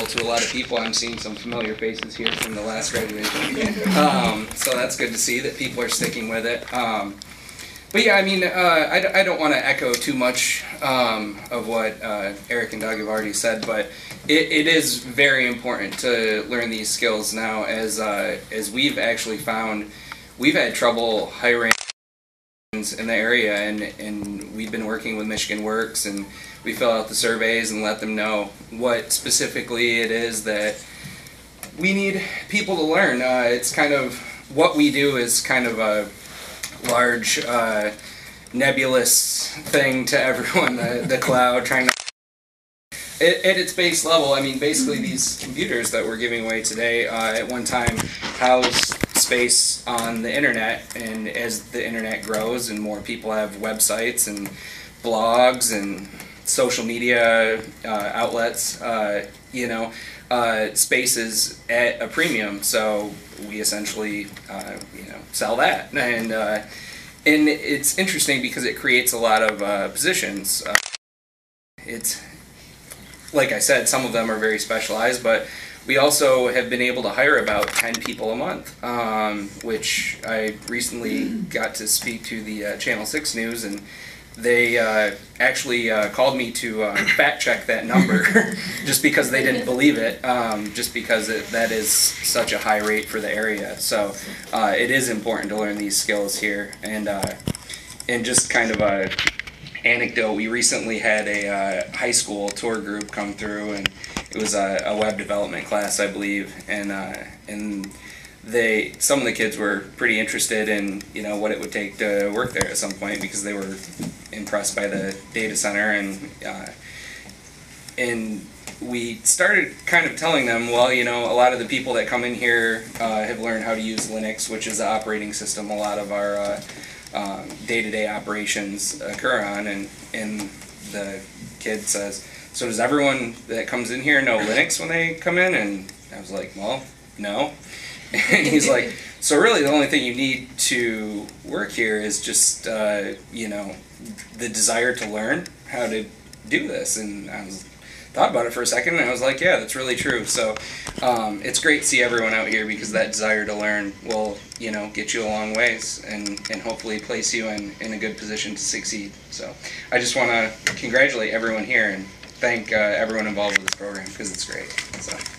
to a lot of people. I'm seeing some familiar faces here from the last graduation. So that's good to see that people are sticking with it. But yeah, I mean, I don't want to echo too much of what Eric and Doug have already said, but it is very important to learn these skills now, as we've actually found we've had trouble hiring in the area, and we've been working with Michigan Works, and we fill out the surveys and let them know what specifically it is that we need people to learn. It's kind of, what we do is kind of a large nebulous thing to everyone, the cloud, trying to at its base level. I mean, basically these computers that we're giving away today at one time housed space on the internet, and as the internet grows and more people have websites and blogs and social media outlets, you know, space is at a premium, so we essentially you know, sell that, and it's interesting because it creates a lot of positions. It's, like I said, some of them are very specialized, but we also have been able to hire about 10 people a month, which I recently got to speak to the Channel 6 News, and they actually called me to fact check that number just because they didn't believe it, just because that is such a high rate for the area. So it is important to learn these skills here. And just kind of a anecdote, we recently had a high school tour group come through, and it was a web development class, I believe, and some of the kids were pretty interested in, you know, what it would take to work there at some point, because they were impressed by the data center, and we started kind of telling them, well, you know, a lot of the people that come in here have learned how to use Linux, which is the operating system a lot of our day-to-day operations occur on, and the kid says, so does everyone that comes in here know Linux when they come in? And I was like, well, no. And he's like, so really the only thing you need to work here is just, you know, the desire to learn how to do this. And I thought about it for a second, and I was like, yeah, that's really true. So it's great to see everyone out here, because that desire to learn will, you know, get you a long ways, and hopefully place you in a good position to succeed. So I just want to congratulate everyone here and thank everyone involved with this program, because it's great. So.